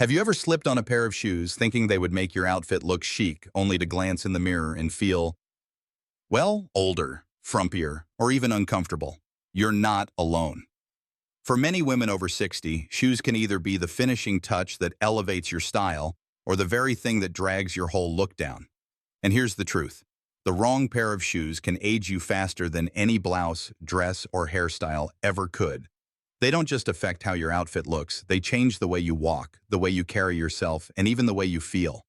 Have you ever slipped on a pair of shoes thinking they would make your outfit look chic, only to glance in the mirror and feel, well, older, frumpier, or even uncomfortable? You're not alone. For many women over 60, shoes can either be the finishing touch that elevates your style or the very thing that drags your whole look down. And here's the truth. The wrong pair of shoes can age you faster than any blouse, dress, or hairstyle ever could. They don't just affect how your outfit looks, they change the way you walk, the way you carry yourself, and even the way you feel.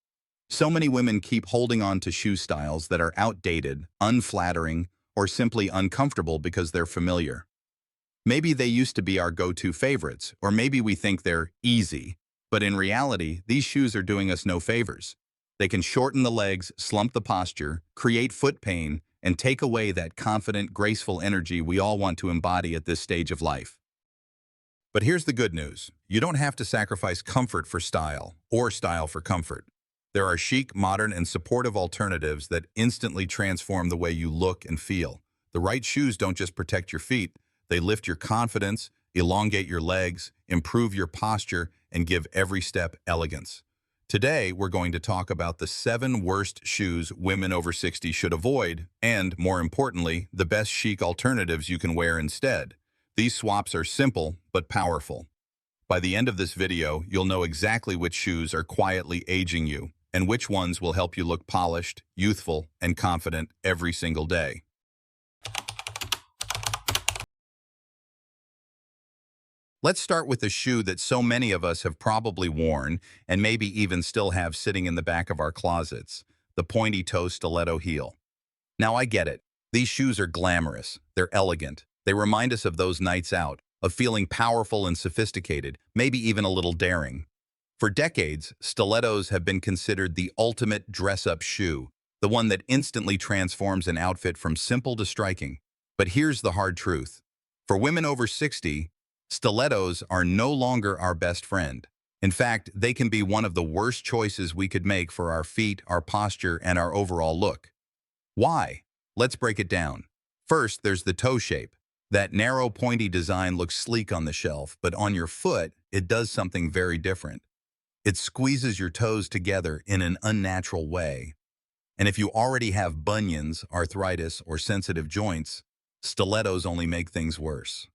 So many women keep holding on to shoe styles that are outdated, unflattering, or simply uncomfortable because they're familiar. Maybe they used to be our go-to favorites, or maybe we think they're easy. But in reality, these shoes are doing us no favors. They can shorten the legs, slump the posture, create foot pain, and take away that confident, graceful energy we all want to embody at this stage of life. But here's the good news. You don't have to sacrifice comfort for style, or style for comfort. There are chic, modern, and supportive alternatives that instantly transform the way you look and feel. The right shoes don't just protect your feet, they lift your confidence, elongate your legs, improve your posture, and give every step elegance. Today, we're going to talk about the 7 worst shoes women over 60 should avoid, and, more importantly, the best chic alternatives you can wear instead. These swaps are simple but powerful. By the end of this video, you'll know exactly which shoes are quietly aging you and which ones will help you look polished, youthful, and confident every single day. Let's start with a shoe that so many of us have probably worn and maybe even still have sitting in the back of our closets, the pointy-toe stiletto heel. Now I get it. These shoes are glamorous. They're elegant. They remind us of those nights out, of feeling powerful and sophisticated, maybe even a little daring. For decades, stilettos have been considered the ultimate dress-up shoe, the one that instantly transforms an outfit from simple to striking. But here's the hard truth. For women over 60, stilettos are no longer our best friend. In fact, they can be one of the worst choices we could make for our feet, our posture, and our overall look. Why? Let's break it down. First, there's the toe shape. That narrow, pointy design looks sleek on the shelf, but on your foot, it does something very different. It squeezes your toes together in an unnatural way. And if you already have bunions, arthritis, or sensitive joints, stilettos only make things worse.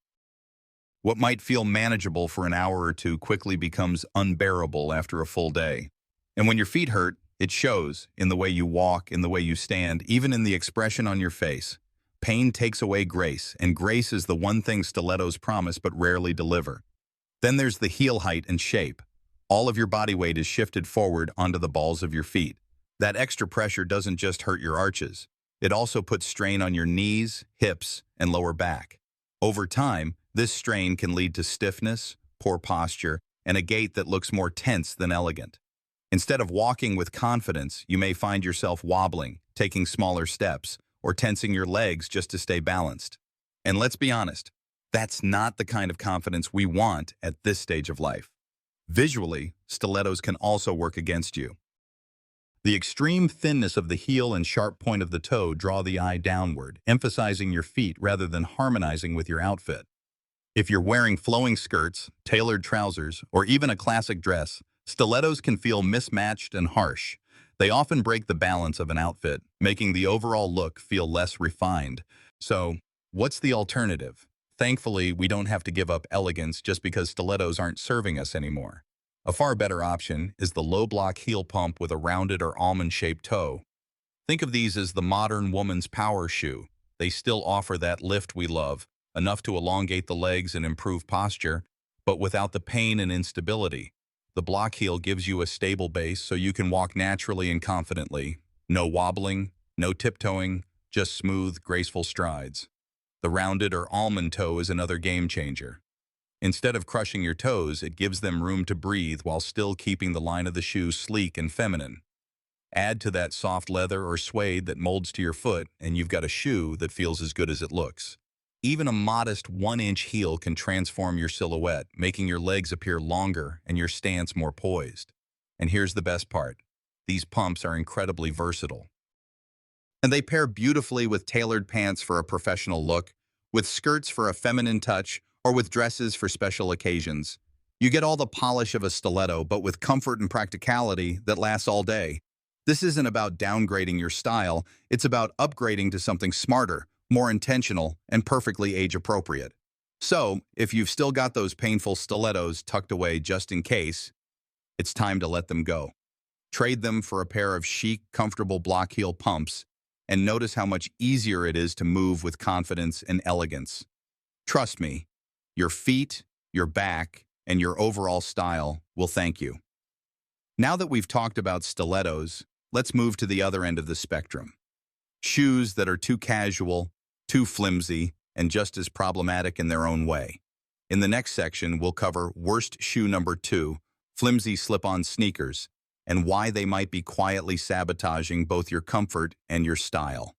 What might feel manageable for an hour or two quickly becomes unbearable after a full day. And when your feet hurt, it shows in the way you walk, in the way you stand, even in the expression on your face. Pain takes away grace, and grace is the one thing stilettos promise but rarely deliver. Then there's the heel height and shape. All of your body weight is shifted forward onto the balls of your feet. That extra pressure doesn't just hurt your arches. It also puts strain on your knees, hips, and lower back. Over time, this strain can lead to stiffness, poor posture, and a gait that looks more tense than elegant. Instead of walking with confidence, you may find yourself wobbling, taking smaller steps, or tensing your legs just to stay balanced. And let's be honest, that's not the kind of confidence we want at this stage of life. Visually, stilettos can also work against you. The extreme thinness of the heel and sharp point of the toe draw the eye downward, emphasizing your feet rather than harmonizing with your outfit. If you're wearing flowing skirts, tailored trousers, or even a classic dress, stilettos can feel mismatched and harsh. They often break the balance of an outfit, making the overall look feel less refined. So, what's the alternative? Thankfully, we don't have to give up elegance just because stilettos aren't serving us anymore. A far better option is the low-block heel pump with a rounded or almond-shaped toe. Think of these as the modern woman's power shoe. They still offer that lift we love, enough to elongate the legs and improve posture, but without the pain and instability. The block heel gives you a stable base so you can walk naturally and confidently. No wobbling, no tiptoeing, just smooth, graceful strides. The rounded or almond toe is another game changer. Instead of crushing your toes, it gives them room to breathe while still keeping the line of the shoe sleek and feminine. Add to that soft leather or suede that molds to your foot, and you've got a shoe that feels as good as it looks. Even a modest 1-inch heel can transform your silhouette, making your legs appear longer and your stance more poised. And here's the best part. These pumps are incredibly versatile. And they pair beautifully with tailored pants for a professional look, with skirts for a feminine touch, or with dresses for special occasions. You get all the polish of a stiletto, but with comfort and practicality that lasts all day. This isn't about downgrading your style, it's about upgrading to something smarter, more intentional, and perfectly age-appropriate. So, if you've still got those painful stilettos tucked away just in case, it's time to let them go. Trade them for a pair of chic, comfortable block heel pumps, and notice how much easier it is to move with confidence and elegance. Trust me, your feet, your back, and your overall style will thank you. Now that we've talked about stilettos, let's move to the other end of the spectrum. Shoes that are too casual, too flimsy, and just as problematic in their own way. In the next section, we'll cover worst shoe number 2, flimsy slip-on sneakers, and why they might be quietly sabotaging both your comfort and your style.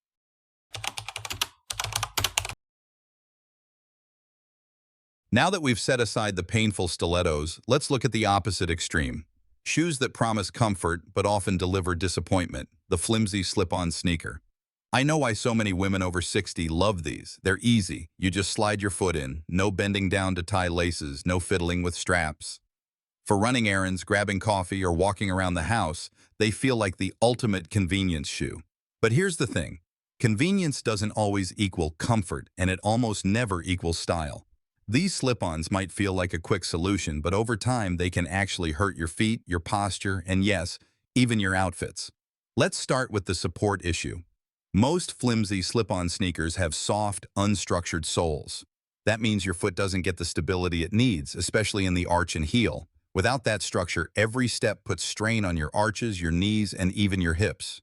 Now that we've set aside the painful stilettos, let's look at the opposite extreme. Shoes that promise comfort but often deliver disappointment, the flimsy slip-on sneaker. I know why so many women over 60 love these. They're easy. You just slide your foot in, no bending down to tie laces, no fiddling with straps. For running errands, grabbing coffee, or walking around the house, they feel like the ultimate convenience shoe. But here's the thing. Convenience doesn't always equal comfort, and it almost never equals style. These slip-ons might feel like a quick solution, but over time they can actually hurt your feet, your posture, and yes, even your outfits. Let's start with the support issue. Most flimsy slip-on sneakers have soft, unstructured soles. That means your foot doesn't get the stability it needs, especially in the arch and heel. Without that structure, every step puts strain on your arches, your knees, and even your hips.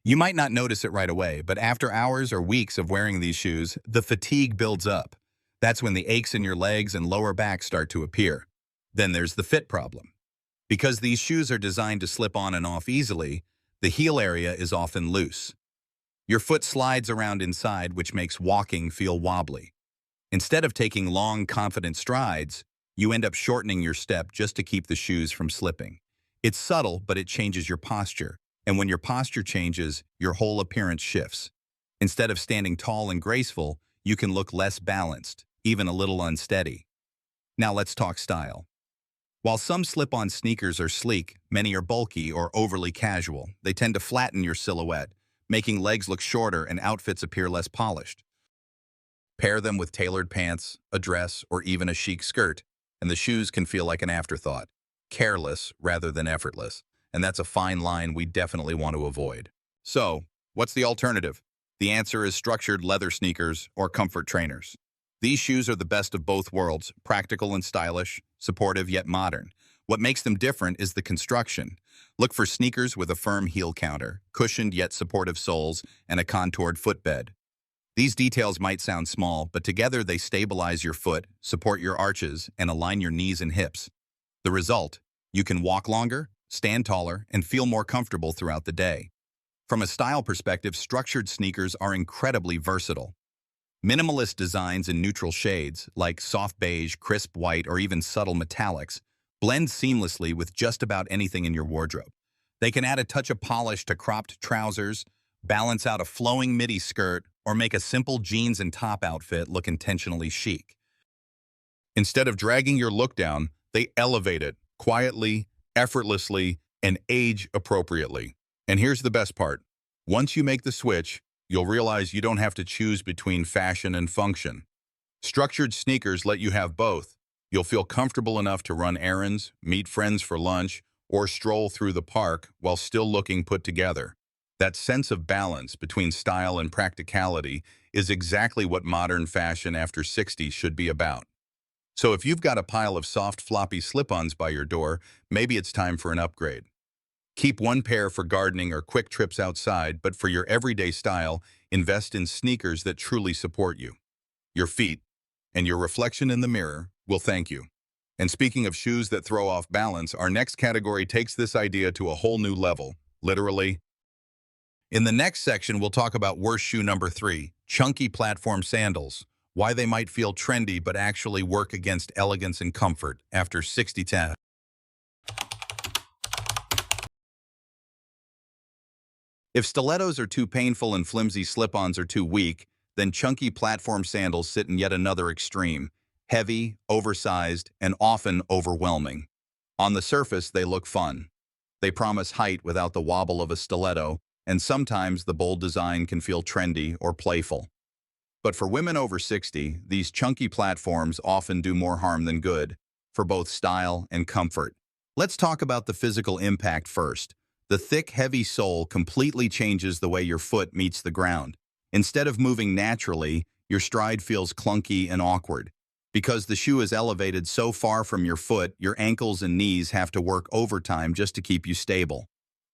You might not notice it right away, but after hours or weeks of wearing these shoes, the fatigue builds up. That's when the aches in your legs and lower back start to appear. Then there's the fit problem. Because these shoes are designed to slip on and off easily, the heel area is often loose. Your foot slides around inside, which makes walking feel wobbly. Instead of taking long, confident strides, you end up shortening your step just to keep the shoes from slipping. It's subtle, but it changes your posture. And when your posture changes, your whole appearance shifts. Instead of standing tall and graceful, you can look less balanced, even a little unsteady. Now let's talk style. While some slip-on sneakers are sleek, many are bulky or overly casual. They tend to flatten your silhouette, making legs look shorter and outfits appear less polished. Pair them with tailored pants, a dress, or even a chic skirt, and the shoes can feel like an afterthought, careless rather than effortless, and that's a fine line we definitely want to avoid. So, what's the alternative? The answer is structured leather sneakers or comfort trainers. These shoes are the best of both worlds, practical and stylish, supportive yet modern. What makes them different is the construction. Look for sneakers with a firm heel counter, cushioned yet supportive soles, and a contoured footbed. These details might sound small, but together they stabilize your foot, support your arches, and align your knees and hips. The result? You can walk longer, stand taller, and feel more comfortable throughout the day. From a style perspective, structured sneakers are incredibly versatile. Minimalist designs in neutral shades, like soft beige, crisp white, or even subtle metallics, blend seamlessly with just about anything in your wardrobe. They can add a touch of polish to cropped trousers, balance out a flowing midi skirt, or make a simple jeans and top outfit look intentionally chic. Instead of dragging your look down, they elevate it quietly, effortlessly, and age appropriately. And here's the best part. Once you make the switch, you'll realize you don't have to choose between fashion and function. Structured sneakers let you have both. You'll feel comfortable enough to run errands, meet friends for lunch, or stroll through the park while still looking put together. That sense of balance between style and practicality is exactly what modern fashion after 60 should be about. So if you've got a pile of soft, floppy slip-ons by your door, maybe it's time for an upgrade. Keep one pair for gardening or quick trips outside, but for your everyday style, invest in sneakers that truly support you. Your feet, and your reflection in the mirror, will thank you. And speaking of shoes that throw off balance, our next category takes this idea to a whole new level, literally. In the next section, we'll talk about worst shoe number 3, chunky platform sandals, why they might feel trendy but actually work against elegance and comfort after 60-10. If stilettos are too painful and flimsy slip-ons are too weak, then chunky platform sandals sit in yet another extreme, Heavy, oversized, and often overwhelming. On the surface, they look fun. They promise height without the wobble of a stiletto, and sometimes the bold design can feel trendy or playful. But for women over 60, these chunky platforms often do more harm than good, for both style and comfort. Let's talk about the physical impact first. The thick, heavy sole completely changes the way your foot meets the ground. Instead of moving naturally, your stride feels clunky and awkward. Because the shoe is elevated so far from your foot, your ankles and knees have to work overtime just to keep you stable.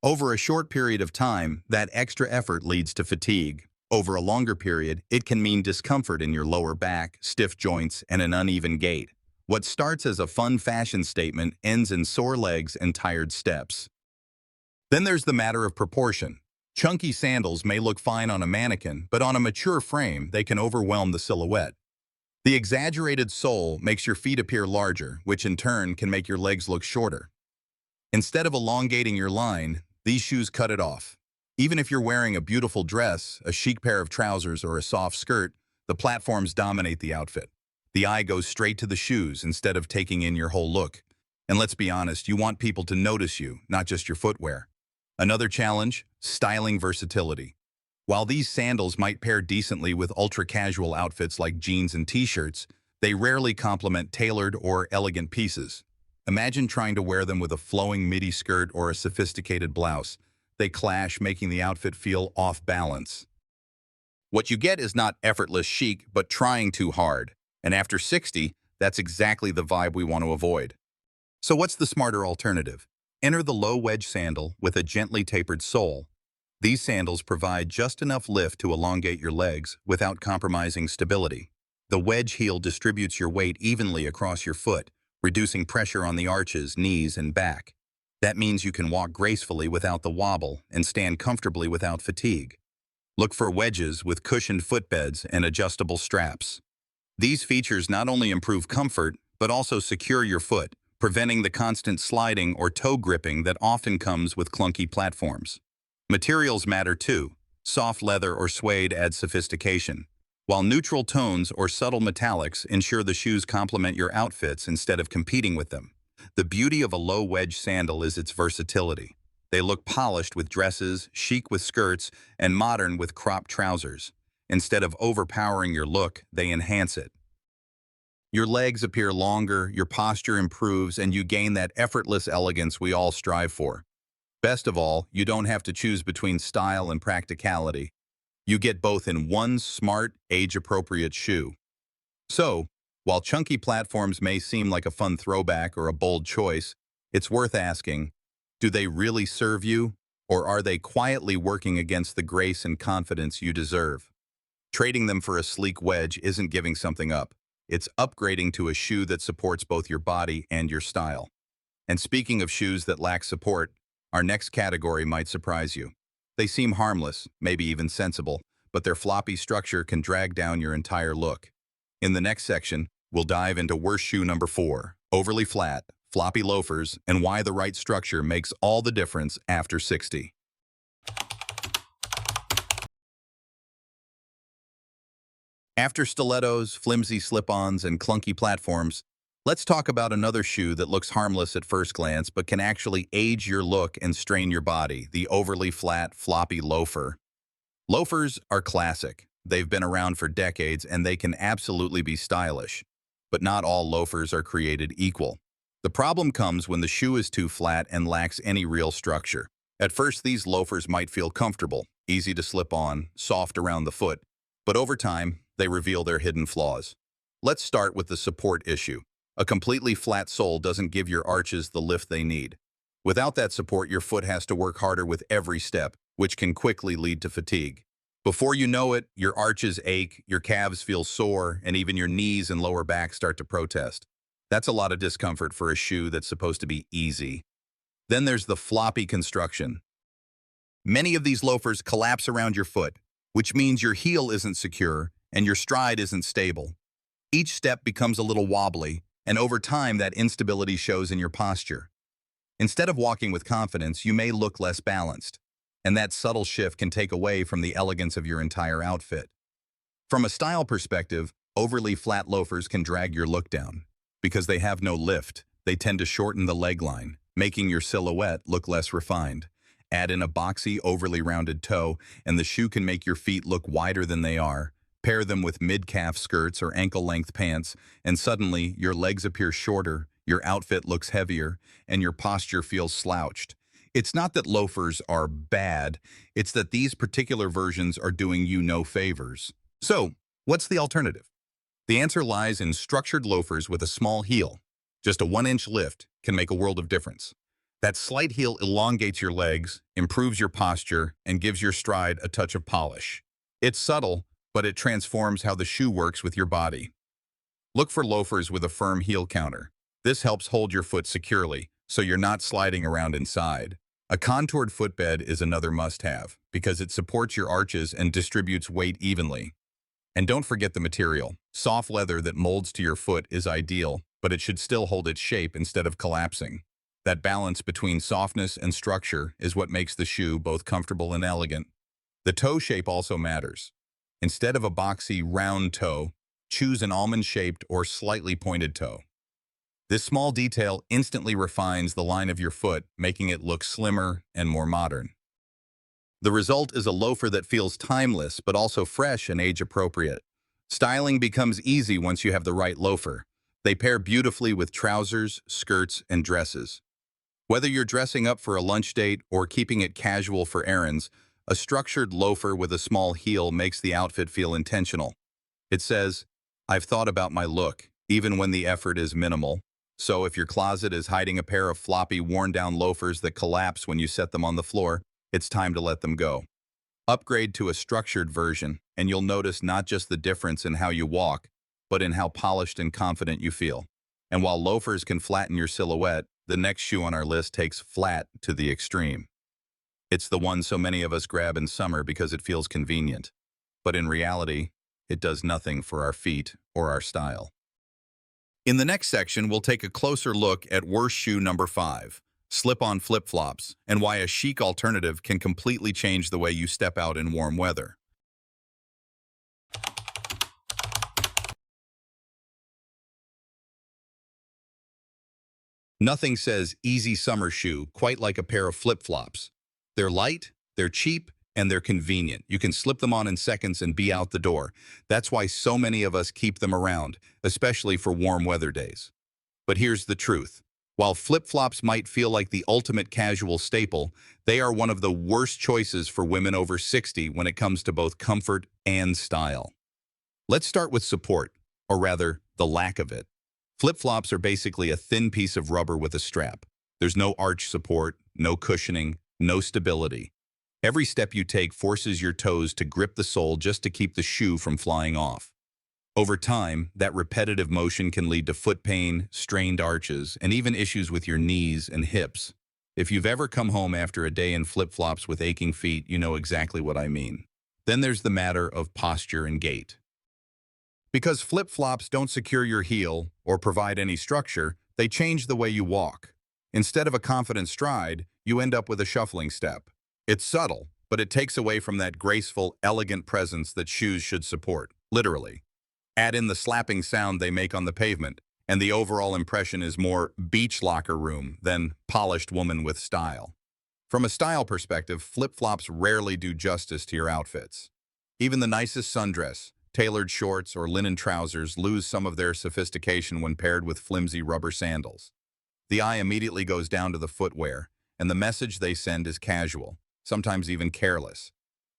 Over a short period of time, that extra effort leads to fatigue. Over a longer period, it can mean discomfort in your lower back, stiff joints, and an uneven gait. What starts as a fun fashion statement ends in sore legs and tired steps. Then there's the matter of proportion. Chunky sandals may look fine on a mannequin, but on a mature frame, they can overwhelm the silhouette. The exaggerated sole makes your feet appear larger, which in turn can make your legs look shorter. Instead of elongating your line, these shoes cut it off. Even if you're wearing a beautiful dress, a chic pair of trousers, or a soft skirt, the platforms dominate the outfit. The eye goes straight to the shoes instead of taking in your whole look. And let's be honest, you want people to notice you, not just your footwear. Another challenge, styling versatility. While these sandals might pair decently with ultra-casual outfits like jeans and t-shirts, they rarely complement tailored or elegant pieces. Imagine trying to wear them with a flowing midi skirt or a sophisticated blouse. They clash, making the outfit feel off balance. What you get is not effortless chic, but trying too hard. And after 60, that's exactly the vibe we want to avoid. So what's the smarter alternative? Enter the low wedge sandal with a gently tapered sole. These sandals provide just enough lift to elongate your legs without compromising stability. The wedge heel distributes your weight evenly across your foot, reducing pressure on the arches, knees, and back. That means you can walk gracefully without the wobble and stand comfortably without fatigue. Look for wedges with cushioned footbeds and adjustable straps. These features not only improve comfort, but also secure your foot, preventing the constant sliding or toe gripping that often comes with clunky platforms. Materials matter too. Soft leather or suede add sophistication, while neutral tones or subtle metallics ensure the shoes complement your outfits instead of competing with them. The beauty of a low wedge sandal is its versatility. They look polished with dresses, chic with skirts, and modern with cropped trousers. Instead of overpowering your look, they enhance it. Your legs appear longer, your posture improves, and you gain that effortless elegance we all strive for. Best of all, you don't have to choose between style and practicality. You get both in one smart, age-appropriate shoe. So, while chunky platforms may seem like a fun throwback or a bold choice, it's worth asking, do they really serve you, or are they quietly working against the grace and confidence you deserve? Trading them for a sleek wedge isn't giving something up. It's upgrading to a shoe that supports both your body and your style. And speaking of shoes that lack support, our next category might surprise you. They seem harmless, maybe even sensible, but their floppy structure can drag down your entire look. In the next section, we'll dive into worst shoe number 4, overly flat, floppy loafers, and why the right structure makes all the difference after 60. After stilettos, flimsy slip-ons, and clunky platforms, let's talk about another shoe that looks harmless at first glance but can actually age your look and strain your body, the overly flat, floppy loafer. Loafers are classic. They've been around for decades and they can absolutely be stylish. But not all loafers are created equal. The problem comes when the shoe is too flat and lacks any real structure. At first, these loafers might feel comfortable, easy to slip on, soft around the foot, but over time, they reveal their hidden flaws. Let's start with the support issue. A completely flat sole doesn't give your arches the lift they need. Without that support, your foot has to work harder with every step, which can quickly lead to fatigue. Before you know it, your arches ache, your calves feel sore, and even your knees and lower back start to protest. That's a lot of discomfort for a shoe that's supposed to be easy. Then there's the floppy construction. Many of these loafers collapse around your foot, which means your heel isn't secure and your stride isn't stable. Each step becomes a little wobbly, and over time that instability shows in your posture. Instead of walking with confidence, you may look less balanced, and that subtle shift can take away from the elegance of your entire outfit. From a style perspective, Overly flat loafers can drag your look down. Because they have no lift, they tend to shorten the leg line, making your silhouette look less refined. Add in a boxy, overly rounded toe, and the shoe can make your feet look wider than they are. Pair them with mid-calf skirts or ankle-length pants, and suddenly your legs appear shorter, your outfit looks heavier, and your posture feels slouched. It's not that loafers are bad, it's that these particular versions are doing you no favors. So, what's the alternative? The answer lies in structured loafers with a small heel. Just a 1-inch lift can make a world of difference. That slight heel elongates your legs, improves your posture, and gives your stride a touch of polish. It's subtle, but it transforms how the shoe works with your body. Look for loafers with a firm heel counter. This helps hold your foot securely, so you're not sliding around inside. A contoured footbed is another must-have, because it supports your arches and distributes weight evenly. And don't forget the material. Soft leather that molds to your foot is ideal, but it should still hold its shape instead of collapsing. That balance between softness and structure is what makes the shoe both comfortable and elegant. The toe shape also matters. Instead of a boxy, round toe, choose an almond-shaped or slightly pointed toe. This small detail instantly refines the line of your foot, making it look slimmer and more modern. The result is a loafer that feels timeless but also fresh and age-appropriate. Styling becomes easy once you have the right loafer. They pair beautifully with trousers, skirts, and dresses. Whether you're dressing up for a lunch date or keeping it casual for errands, a structured loafer with a small heel makes the outfit feel intentional. It says, "I've thought about my look," even when the effort is minimal. So if your closet is hiding a pair of floppy, worn-down loafers that collapse when you set them on the floor, it's time to let them go. Upgrade to a structured version, and you'll notice not just the difference in how you walk, but in how polished and confident you feel. And while loafers can flatten your silhouette, the next shoe on our list takes flat to the extreme. It's the one so many of us grab in summer because it feels convenient. But in reality, it does nothing for our feet or our style. In the next section, we'll take a closer look at worst shoe number 5, slip-on flip-flops, and why a chic alternative can completely change the way you step out in warm weather. Nothing says easy summer shoe quite like a pair of flip-flops. They're light, they're cheap, and they're convenient. You can slip them on in seconds and be out the door. That's why so many of us keep them around, especially for warm weather days. But here's the truth. While flip-flops might feel like the ultimate casual staple, they are one of the worst choices for women over 60 when it comes to both comfort and style. Let's start with support, or rather, the lack of it. Flip-flops are basically a thin piece of rubber with a strap. There's no arch support, no cushioning, no stability. Every step you take forces your toes to grip the sole just to keep the shoe from flying off. Over time, that repetitive motion can lead to foot pain, strained arches, and even issues with your knees and hips. If you've ever come home after a day in flip-flops with aching feet, you know exactly what I mean. Then there's the matter of posture and gait. Because flip-flops don't secure your heel or provide any structure, they change the way you walk. Instead of a confident stride, you end up with a shuffling step. It's subtle, but it takes away from that graceful, elegant presence that shoes should support, literally. Add in the slapping sound they make on the pavement, and the overall impression is more beach locker room than polished woman with style. From a style perspective, flip-flops rarely do justice to your outfits. Even the nicest sundress, tailored shorts, or linen trousers lose some of their sophistication when paired with flimsy rubber sandals. The eye immediately goes down to the footwear, and the message they send is casual, sometimes even careless.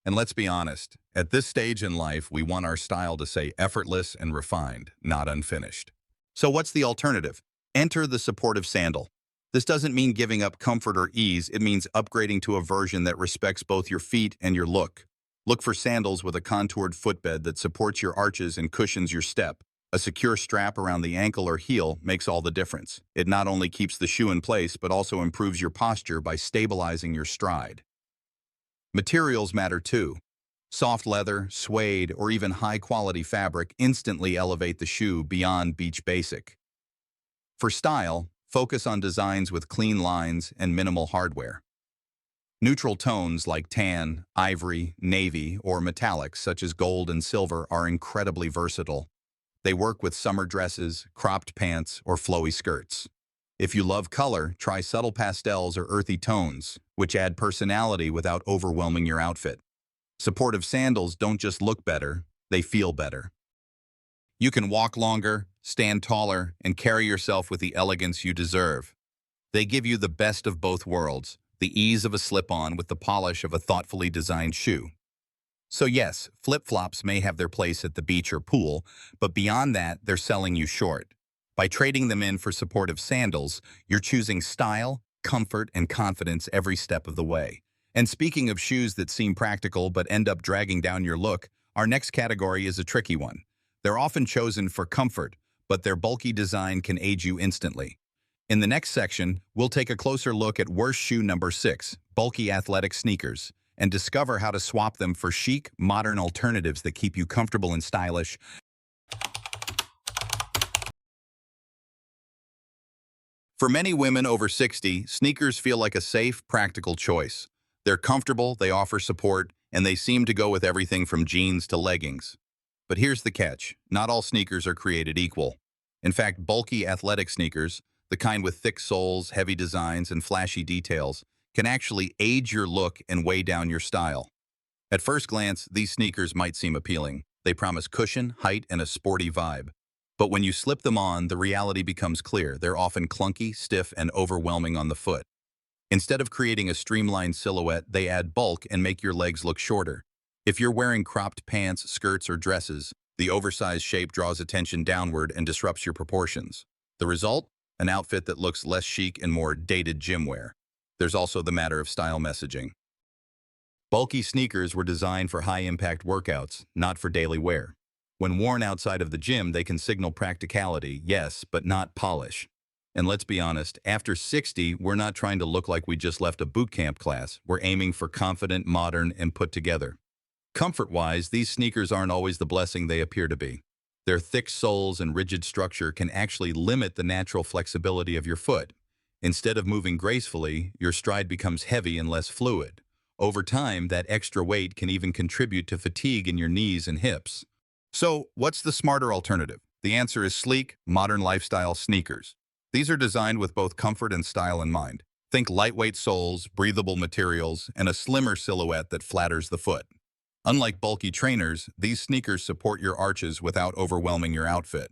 And let's be honest, at this stage in life, we want our style to say effortless and refined, not unfinished. So what's the alternative? Enter the supportive sandal. This doesn't mean giving up comfort or ease, it means upgrading to a version that respects both your feet and your look. Look for sandals with a contoured footbed that supports your arches and cushions your step. A secure strap around the ankle or heel makes all the difference. It not only keeps the shoe in place, but also improves your posture by stabilizing your stride. Materials matter too. Soft leather, suede, or even high-quality fabric instantly elevate the shoe beyond beach basic. For style, focus on designs with clean lines and minimal hardware. Neutral tones like tan, ivory, navy, or metallics such as gold and silver are incredibly versatile. They work with summer dresses, cropped pants, or flowy skirts. If you love color, try subtle pastels or earthy tones, which add personality without overwhelming your outfit. Supportive sandals don't just look better, they feel better. You can walk longer, stand taller, and carry yourself with the elegance you deserve. They give you the best of both worlds, the ease of a slip-on with the polish of a thoughtfully designed shoe. So yes, flip-flops may have their place at the beach or pool, but beyond that, they're selling you short. By trading them in for supportive sandals, you're choosing style, comfort, and confidence every step of the way. And speaking of shoes that seem practical but end up dragging down your look, our next category is a tricky one. They're often chosen for comfort, but their bulky design can age you instantly. In the next section, we'll take a closer look at worst shoe number 6, bulky athletic sneakers, and discover how to swap them for chic, modern alternatives that keep you comfortable and stylish. For many women over 60, sneakers feel like a safe, practical choice. They're comfortable, they offer support, and they seem to go with everything from jeans to leggings. But here's the catch. Not all sneakers are created equal. In fact, bulky athletic sneakers, the kind with thick soles, heavy designs, and flashy details, can actually age your look and weigh down your style. At first glance, these sneakers might seem appealing. They promise cushion, height, and a sporty vibe. But when you slip them on, the reality becomes clear. They're often clunky, stiff, and overwhelming on the foot. Instead of creating a streamlined silhouette, they add bulk and make your legs look shorter. If you're wearing cropped pants, skirts, or dresses, the oversized shape draws attention downward and disrupts your proportions. The result? An outfit that looks less chic and more dated gym wear. There's also the matter of style messaging. Bulky sneakers were designed for high-impact workouts, not for daily wear. When worn outside of the gym, they can signal practicality, yes, but not polish. And let's be honest, after 60, we're not trying to look like we just left a boot camp class. We're aiming for confident, modern, and put together. Comfort-wise, these sneakers aren't always the blessing they appear to be. Their thick soles and rigid structure can actually limit the natural flexibility of your foot. Instead of moving gracefully, your stride becomes heavy and less fluid. Over time, that extra weight can even contribute to fatigue in your knees and hips. So, what's the smarter alternative? The answer is sleek, modern lifestyle sneakers. These are designed with both comfort and style in mind. Think lightweight soles, breathable materials, and a slimmer silhouette that flatters the foot. Unlike bulky trainers, these sneakers support your arches without overwhelming your outfit.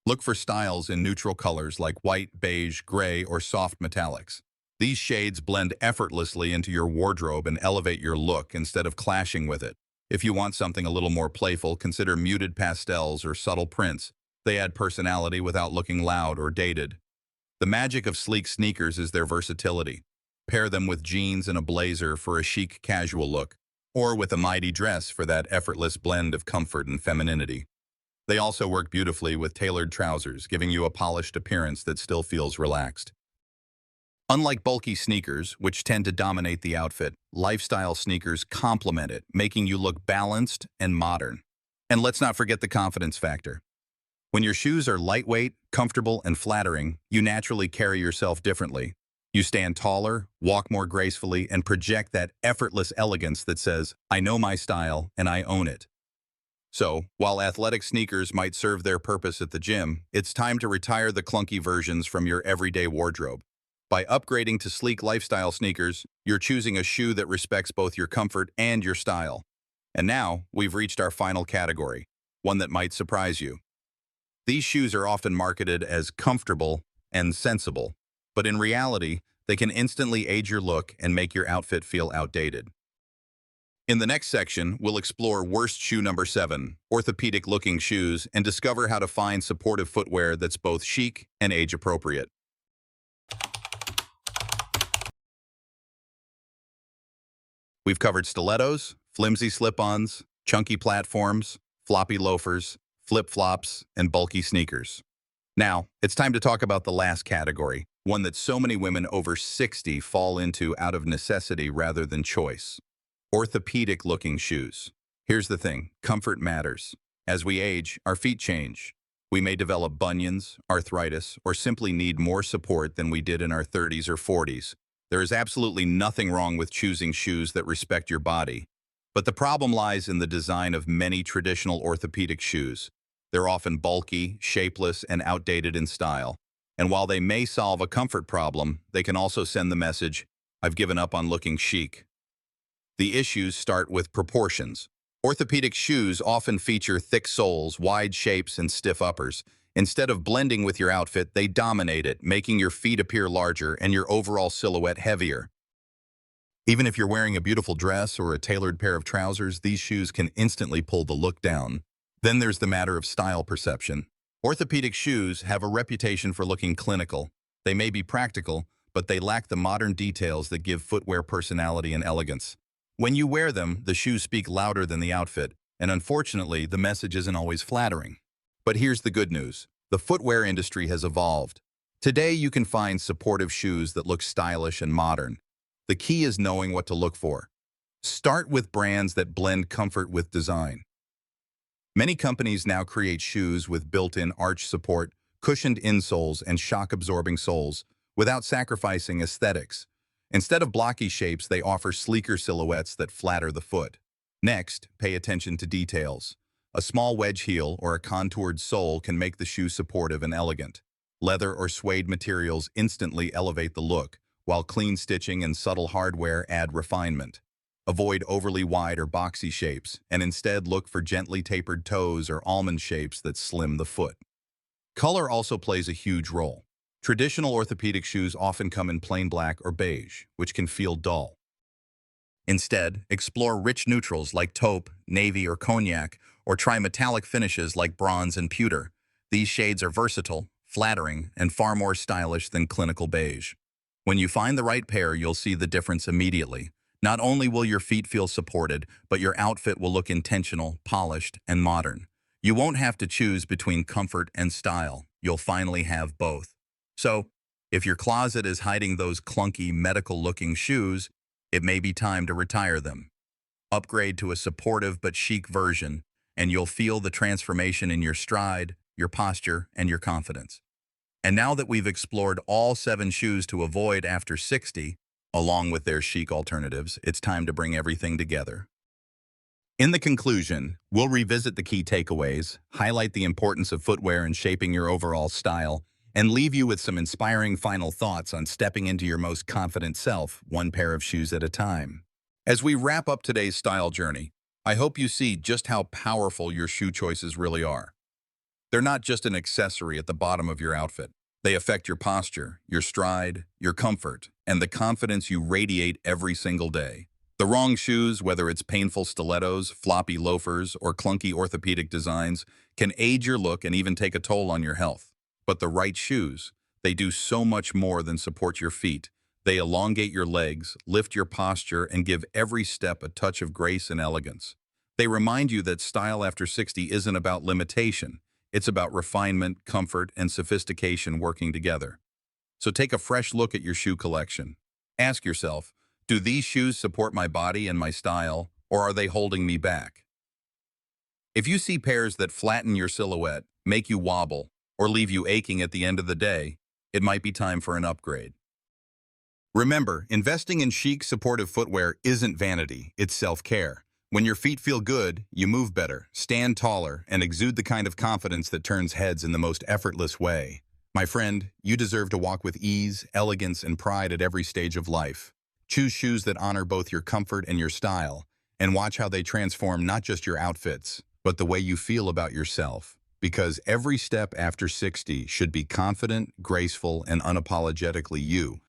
Look for styles in neutral colors like white, beige, gray, or soft metallics. These shades blend effortlessly into your wardrobe and elevate your look instead of clashing with it. If you want something a little more playful, consider muted pastels or subtle prints. They add personality without looking loud or dated. The magic of sleek sneakers is their versatility. Pair them with jeans and a blazer for a chic casual look, or with a mighty dress for that effortless blend of comfort and femininity. They also work beautifully with tailored trousers, giving you a polished appearance that still feels relaxed. Unlike bulky sneakers, which tend to dominate the outfit, lifestyle sneakers complement it, making you look balanced and modern. And let's not forget the confidence factor. When your shoes are lightweight, comfortable, and flattering, you naturally carry yourself differently. You stand taller, walk more gracefully, and project that effortless elegance that says, "I know my style and I own it." So, while athletic sneakers might serve their purpose at the gym, it's time to retire the clunky versions from your everyday wardrobe. By upgrading to sleek lifestyle sneakers, you're choosing a shoe that respects both your comfort and your style. And now, we've reached our final category, one that might surprise you. These shoes are often marketed as comfortable and sensible, but in reality, they can instantly age your look and make your outfit feel outdated. In the next section, we'll explore worst shoe number 7, orthopedic-looking shoes, and discover how to find supportive footwear that's both chic and age-appropriate. We've covered stilettos, flimsy slip-ons, chunky platforms, floppy loafers, flip-flops, and bulky sneakers. Now, it's time to talk about the last category, one that so many women over 60 fall into out of necessity rather than choice. Orthopedic-looking shoes. Here's the thing, comfort matters. As we age, our feet change. We may develop bunions, arthritis, or simply need more support than we did in our 30s or 40s. There is absolutely nothing wrong with choosing shoes that respect your body. But the problem lies in the design of many traditional orthopedic shoes. They're often bulky, shapeless, and outdated in style. And while they may solve a comfort problem, they can also send the message, "I've given up on looking chic." The issues start with proportions. Orthopedic shoes often feature thick soles, wide shapes, and stiff uppers. Instead of blending with your outfit, they dominate it, making your feet appear larger and your overall silhouette heavier. Even if you're wearing a beautiful dress or a tailored pair of trousers, these shoes can instantly pull the look down. Then there's the matter of style perception. Orthopedic shoes have a reputation for looking clinical. They may be practical, but they lack the modern details that give footwear personality and elegance. When you wear them, the shoes speak louder than the outfit, and unfortunately, the message isn't always flattering. But here's the good news. The footwear industry has evolved. Today, you can find supportive shoes that look stylish and modern. The key is knowing what to look for. Start with brands that blend comfort with design. Many companies now create shoes with built-in arch support, cushioned insoles, and shock-absorbing soles without sacrificing aesthetics. Instead of blocky shapes, they offer sleeker silhouettes that flatter the foot. Next, pay attention to details. A small wedge heel or a contoured sole can make the shoe supportive and elegant. Leather or suede materials instantly elevate the look, while clean stitching and subtle hardware add refinement. Avoid overly wide or boxy shapes, and instead look for gently tapered toes or almond shapes that slim the foot. Color also plays a huge role. Traditional orthopedic shoes often come in plain black or beige, which can feel dull. Instead, explore rich neutrals like taupe, navy, or cognac, or try metallic finishes like bronze and pewter. These shades are versatile, flattering, and far more stylish than clinical beige. When you find the right pair, you'll see the difference immediately. Not only will your feet feel supported, but your outfit will look intentional, polished, and modern. You won't have to choose between comfort and style. You'll finally have both. So, if your closet is hiding those clunky, medical-looking shoes, it may be time to retire them. Upgrade to a supportive but chic version, and you'll feel the transformation in your stride, your posture, and your confidence. And now that we've explored all 7 shoes to avoid after 60, along with their chic alternatives, it's time to bring everything together. In the conclusion, we'll revisit the key takeaways, highlight the importance of footwear in shaping your overall style, and leave you with some inspiring final thoughts on stepping into your most confident self, one pair of shoes at a time. As we wrap up today's style journey, I hope you see just how powerful your shoe choices really are. They're not just an accessory at the bottom of your outfit. They affect your posture, your stride, your comfort, and the confidence you radiate every single day. The wrong shoes, whether it's painful stilettos, floppy loafers, or clunky orthopedic designs, can age your look and even take a toll on your health. But the right shoes, they do so much more than support your feet. They elongate your legs, lift your posture, and give every step a touch of grace and elegance. They remind you that style after 60 isn't about limitation. It's about refinement, comfort, and sophistication working together. So take a fresh look at your shoe collection. Ask yourself, do these shoes support my body and my style, or are they holding me back? If you see pairs that flatten your silhouette, make you wobble, or leave you aching at the end of the day, it might be time for an upgrade. Remember, investing in chic, supportive footwear isn't vanity, it's self-care. When your feet feel good, you move better, stand taller, and exude the kind of confidence that turns heads in the most effortless way. My friend, you deserve to walk with ease, elegance, and pride at every stage of life. Choose shoes that honor both your comfort and your style, and watch how they transform not just your outfits, but the way you feel about yourself. Because every step after 60 should be confident, graceful, and unapologetically you.